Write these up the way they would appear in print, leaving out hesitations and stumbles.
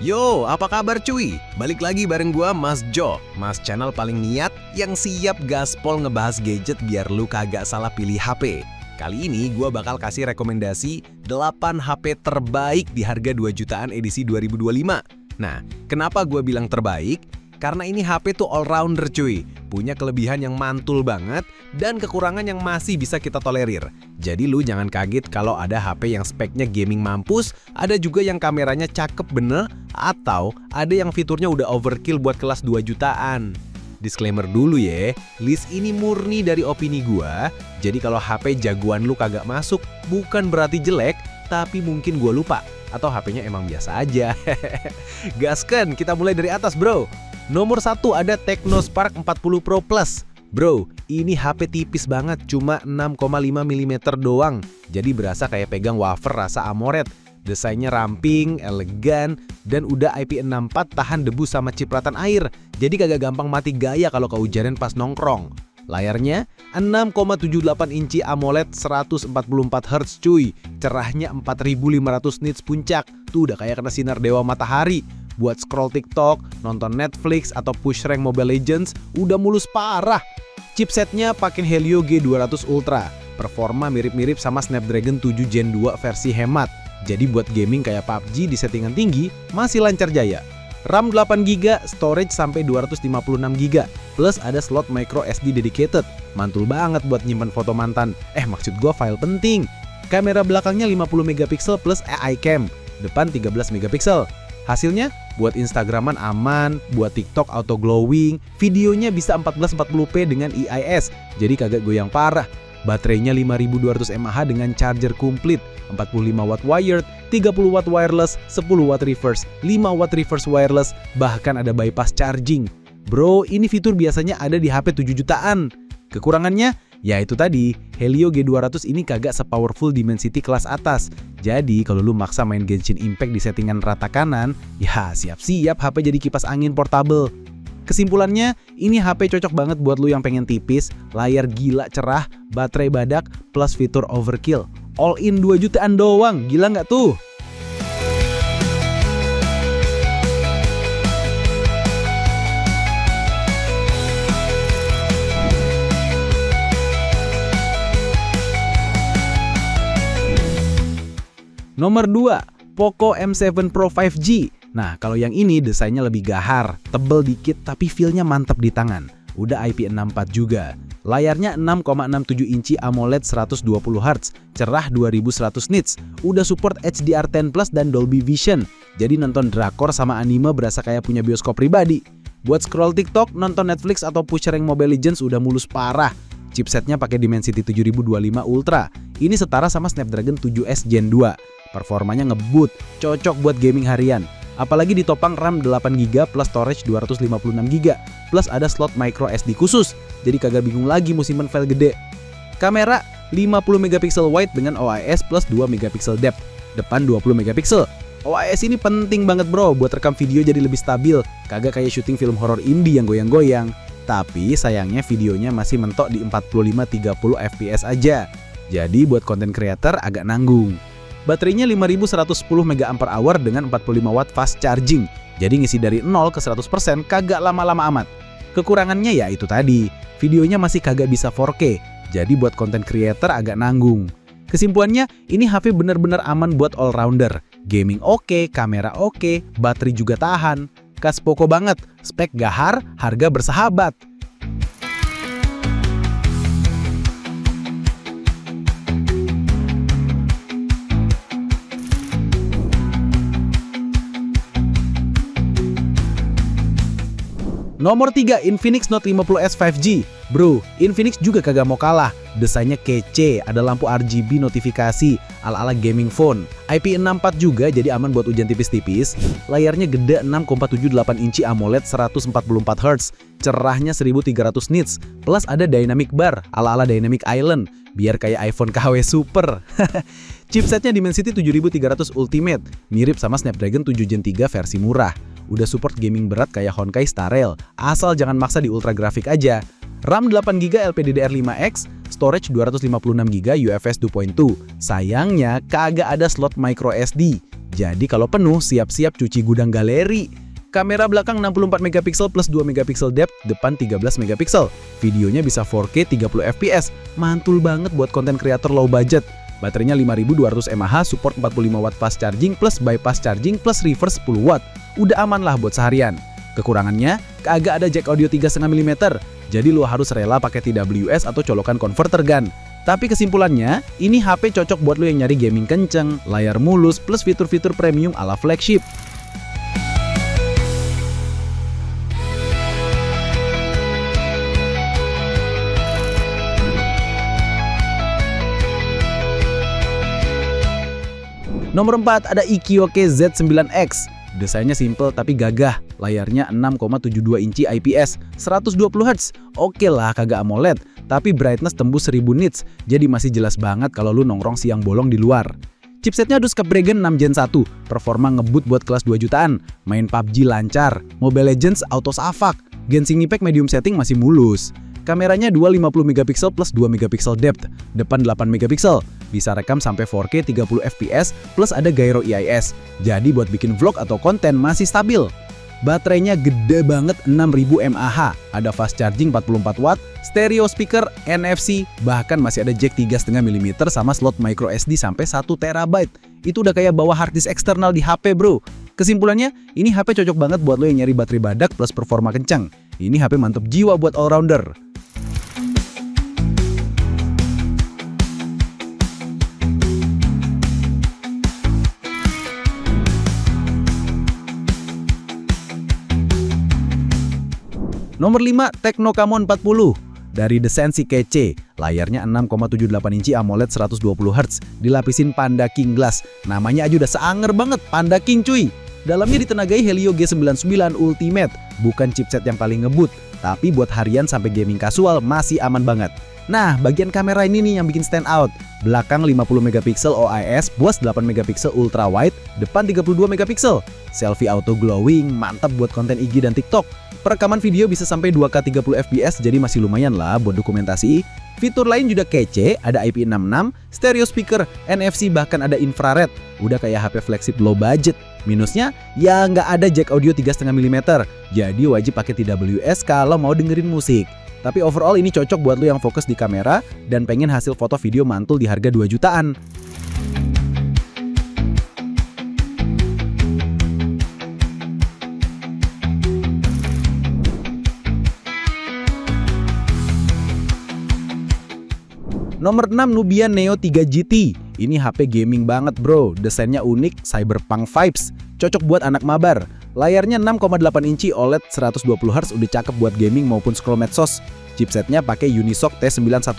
Yo, apa kabar cuy? Balik lagi bareng gua Mas Jo, Mas channel paling niat yang siap gaspol ngebahas gadget biar lu kagak salah pilih HP. Kali ini gua bakal kasih rekomendasi 8 HP terbaik di harga 2 jutaan edisi 2025. Nah, kenapa gua bilang terbaik? Karena ini HP tuh all-rounder cuy, punya kelebihan yang mantul banget dan kekurangan yang masih bisa kita tolerir. Jadi lu jangan kaget kalau ada HP yang speknya gaming mampus, ada juga yang kameranya cakep bener, atau ada yang fiturnya udah overkill buat kelas 2 jutaan. Disclaimer dulu ya, list ini murni dari opini gua, jadi kalau HP jagoan lu kagak masuk, bukan berarti jelek, tapi mungkin gua lupa, atau HP-nya emang biasa aja. Gaskan, kita mulai dari atas bro. Nomor 1 ada Technospark 40 Pro Plus. Bro, ini HP tipis banget, cuma 6,5 mm doang. Jadi berasa kayak pegang wafer rasa AMOLED. Desainnya ramping, elegan, dan udah IP64 tahan debu sama cipratan air. Jadi kagak gampang mati gaya kalau kehujanan pas nongkrong. Layarnya 6,78 inci AMOLED 144 Hz cuy. Cerahnya 4500 nits puncak. Tuh udah kayak kena sinar dewa matahari. Buat scroll TikTok, nonton Netflix, atau push rank Mobile Legends, udah mulus parah. Chipsetnya pakai Helio G200 Ultra. Performa mirip-mirip sama Snapdragon 7 Gen 2 versi hemat. Jadi buat gaming kayak PUBG di settingan tinggi, masih lancar jaya. RAM 8GB, storage sampai 256GB, plus ada slot micro SD dedicated. Mantul banget buat nyimpan foto mantan. Maksud gua file penting. Kamera belakangnya 50MP plus AI cam, depan 13MP. Hasilnya, buat Instagraman aman, buat TikTok auto glowing, videonya bisa 1440p dengan EIS, jadi kagak goyang parah. Baterainya 5200 mAh dengan charger komplit, 45W wired, 30W wireless, 10W reverse, 5W reverse wireless, bahkan ada bypass charging. Bro, ini fitur biasanya ada di HP 7 jutaan. Kekurangannya? Ya itu tadi, Helio G200 ini kagak sepowerful Dimensity kelas atas. Jadi kalau lu maksa main Genshin Impact di settingan rata kanan, ya siap-siap HP jadi kipas angin portable. Kesimpulannya, ini HP cocok banget buat lu yang pengen tipis, layar gila cerah, baterai badak, plus fitur overkill. All in 2 jutaan doang, gila nggak tuh? Nomor 2, Poco M7 Pro 5G. Nah, kalau yang ini desainnya lebih gahar, tebel dikit tapi feel-nya mantap di tangan. Udah IP64 juga. Layarnya 6,67 inci AMOLED 120Hz, cerah 2100 nits. Udah support HDR10 Plus dan Dolby Vision. Jadi nonton drakor sama anime berasa kayak punya bioskop pribadi. Buat scroll TikTok, nonton Netflix atau push rank Mobile Legends udah mulus parah. Chipsetnya pakai Dimensity 7025 Ultra. Ini setara sama Snapdragon 7S Gen 2. Performanya ngebut, cocok buat gaming harian. Apalagi ditopang RAM 8GB plus storage 256GB, plus ada slot micro SD khusus. Jadi kagak bingung lagi mau simpen file gede. Kamera 50MP wide dengan OIS plus 2MP depth, depan 20MP. OIS ini penting banget bro buat rekam video jadi lebih stabil, kagak kayak syuting film horor indie yang goyang-goyang. Tapi sayangnya videonya masih mentok di 45-30 fps aja. Jadi buat konten creator agak nanggung. Baterainya 5110 mAh dengan 45W fast charging. Jadi ngisi dari 0 ke 100% kagak lama-lama amat. Kekurangannya ya itu tadi, videonya masih kagak bisa 4K. Jadi buat konten creator agak nanggung. Kesimpulannya, ini HP bener-bener aman buat all-rounder. Gaming oke, kamera oke, baterai juga tahan. Khas Poco banget, spek gahar, harga bersahabat. Nomor 3, Infinix Note 50S 5G. Bro, Infinix juga kagak mau kalah. Desainnya kece, ada lampu RGB notifikasi, ala-ala gaming phone. IP64 juga jadi aman buat hujan tipis-tipis. Layarnya gede 6,78 inci AMOLED 144Hz. Cerahnya 1300 nits. Plus ada dynamic bar, ala-ala Dynamic Island. Biar kayak iPhone KW Super. Chipsetnya Dimensity 7300 Ultimate. Mirip sama Snapdragon 7 Gen 3 versi murah. Udah support gaming berat kayak Honkai Star Rail, asal jangan maksa di ultra grafik aja. RAM 8GB LPDDR5X, storage 256GB UFS 2.2. Sayangnya kagak ada slot micro SD. Jadi kalau penuh, siap-siap cuci gudang galeri. Kamera belakang 64 megapiksel plus 2 megapiksel depth, depan 13 megapiksel. Videonya bisa 4K 30 fps, mantul banget buat konten kreator low budget. Baterainya 5200 mAh, support 45 watt fast charging plus bypass charging plus reverse 10 watt. Udah aman lah buat seharian. Kekurangannya, kagak ada jack audio 3,5 mm, jadi lo harus rela pakai TWS atau colokan converter GAN. Tapi kesimpulannya, ini HP cocok buat lo yang nyari gaming kenceng, layar mulus, plus fitur-fitur premium ala flagship. Nomor 4 ada Ikioke Z9X. Desainnya simple tapi gagah. Layarnya 6,72 inci IPS, 120 Hz. Oke lah kagak AMOLED, tapi brightness tembus 1000 nits. Jadi masih jelas banget kalau lu nongkrong siang bolong di luar. Chipsetnya ada Snapdragon 6 Gen 1, performa ngebut buat kelas 2 jutaan. Main PUBG lancar, Mobile Legends auto safak. Genshin Impact medium setting masih mulus. Kameranya 250 megapiksel plus 2 megapiksel depth, depan 8 megapiksel. Bisa rekam sampai 4K 30 fps plus ada gyro EIS. Jadi buat bikin vlog atau konten masih stabil. Baterainya gede banget 6000 mAh, ada fast charging 44 watt, stereo speaker, NFC, bahkan masih ada jack 3,5 mm sama slot micro SD sampai 1 TB. Itu udah kayak bawa hard disk eksternal di HP bro. Kesimpulannya, ini HP cocok banget buat lo yang nyari baterai badak plus performa kencang. Ini HP mantep jiwa buat all-rounder. Nomor 5, Tecno Camon 40. Dari desain si kece, layarnya 6,78 inci AMOLED 120 Hz, dilapisin Panda King Glass. Namanya aja udah seanger banget, Panda King cuy. Dalamnya ditenagai Helio G99 Ultimate, bukan chipset yang paling ngebut, tapi buat harian sampai gaming kasual masih aman banget. Nah, bagian kamera ini nih yang bikin stand out. Belakang 50 megapiksel OIS, buas 8 megapiksel ultra wide, depan 32 megapiksel. Selfie auto glowing, mantap buat konten IG dan TikTok. Perekaman video bisa sampai 2K 30 fps, jadi masih lumayan lah buat dokumentasi. Fitur lain juga kece, ada IP66, stereo speaker, NFC, bahkan ada infrared. Udah kayak HP flagship low budget. Minusnya, ya nggak ada jack audio 3,5 mm, jadi wajib pakai TWS kalau mau dengerin musik. Tapi overall ini cocok buat lo yang fokus di kamera dan pengen hasil foto video mantul di harga 2 jutaan. Nomor 6, Nubia Neo 3 GT. Ini HP gaming banget bro, desainnya unik, cyberpunk vibes. Cocok buat anak mabar. Layarnya 6,8 inci OLED 120 Hz, udah cakep buat gaming maupun scroll medsos. Chipsetnya pakai Unisoc T9100.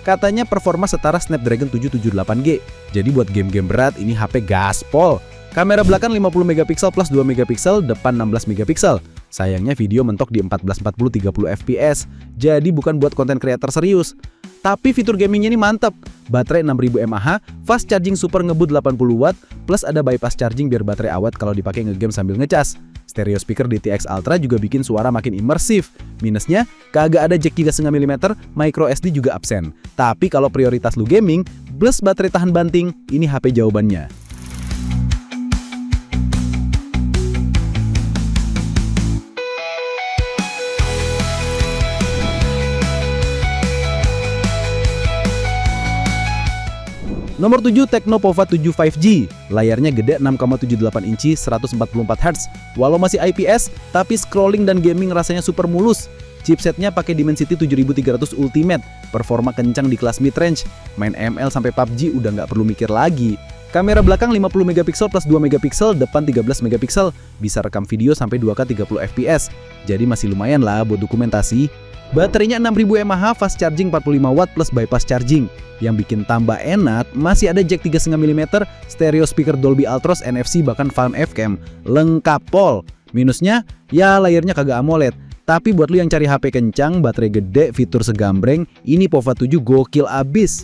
Katanya performa setara Snapdragon 778G. Jadi buat game-game berat ini HP gaspol. Kamera belakang 50 megapiksel plus 2 megapiksel, depan 16 megapiksel. Sayangnya video mentok di 1440 30 fps. Jadi bukan buat konten kreator serius. Tapi fitur gamingnya ini mantep. Baterai 6000 mAh, fast charging super ngebut 80 watt, plus ada bypass charging biar baterai awet kalau dipakai ngegame sambil ngecas. Stereo speaker DTX Ultra juga bikin suara makin imersif. Minusnya, kagak ada jack 3,5 mm, micro SD juga absen. Tapi kalau prioritas lu gaming, plus baterai tahan banting, ini HP jawabannya. Nomor 7, Tecno Pova 7 5G. Layarnya gede 6,78 inci 144 Hz. Walau masih IPS, tapi scrolling dan gaming rasanya super mulus. Chipsetnya pakai Dimensity 7300 Ultimate, performa kencang di kelas mid-range. Main ML sampai PUBG udah nggak perlu mikir lagi. Kamera belakang 50 megapiksel plus 2 megapiksel, depan 13 megapiksel. Bisa rekam video sampai 2K 30 fps. Jadi masih lumayan lah buat dokumentasi. Baterainya 6000 mAh, fast charging 45 watt plus bypass charging. Yang bikin tambah enak, masih ada jack 3,5 mm, stereo speaker Dolby Atmos, NFC, bahkan Palm F-Cam. Lengkap pol. Minusnya, ya layarnya kagak AMOLED. Tapi buat lu yang cari HP kencang, baterai gede, fitur segambreng, ini Pova 7 gokil abis.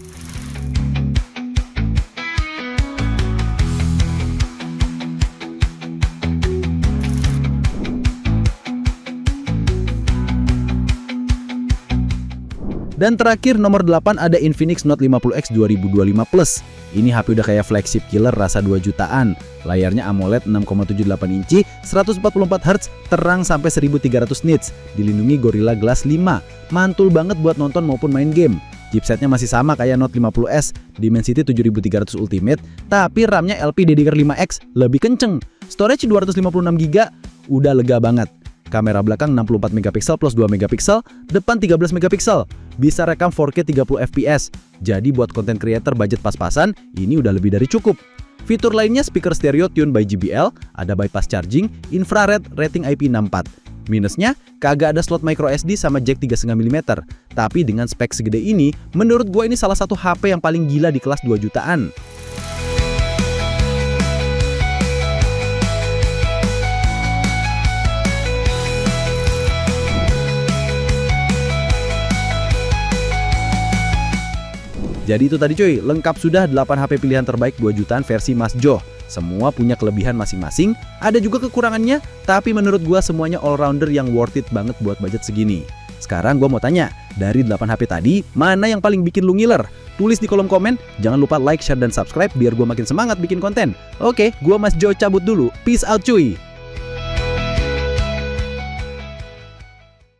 Dan terakhir nomor 8 ada Infinix Note 50X 2025 Plus. Ini HP udah kayak flagship killer rasa 2 jutaan. Layarnya AMOLED 6,78 inci, 144Hz, terang sampai 1300 nits, dilindungi Gorilla Glass 5. Mantul banget buat nonton maupun main game. Chipsetnya masih sama kayak Note 50S, Dimensity 7300 Ultimate, tapi RAM-nya LPDDR5X lebih kenceng. Storage 256GB, udah lega banget. Kamera belakang 64 megapiksel plus 2 megapiksel, depan 13 megapiksel. Bisa rekam 4K 30 fps. Jadi buat konten creator budget pas-pasan, ini udah lebih dari cukup. Fitur lainnya speaker stereo tune by JBL, ada bypass charging, infrared, rating IP64. Minusnya, kagak ada slot micro SD sama jack 3,5 mm. Tapi dengan spek segede ini, menurut gua ini salah satu HP yang paling gila di kelas 2 jutaan. Jadi itu tadi cuy, lengkap sudah 8 HP pilihan terbaik 2 jutaan versi Mas Jo. Semua punya kelebihan masing-masing, ada juga kekurangannya, tapi menurut gua semuanya all-rounder yang worth it banget buat budget segini. Sekarang gua mau tanya, dari 8 HP tadi, mana yang paling bikin lu ngiler? Tulis di kolom komen, jangan lupa like, share, dan subscribe biar gua makin semangat bikin konten. Oke, gua Mas Jo cabut dulu, peace out cuy!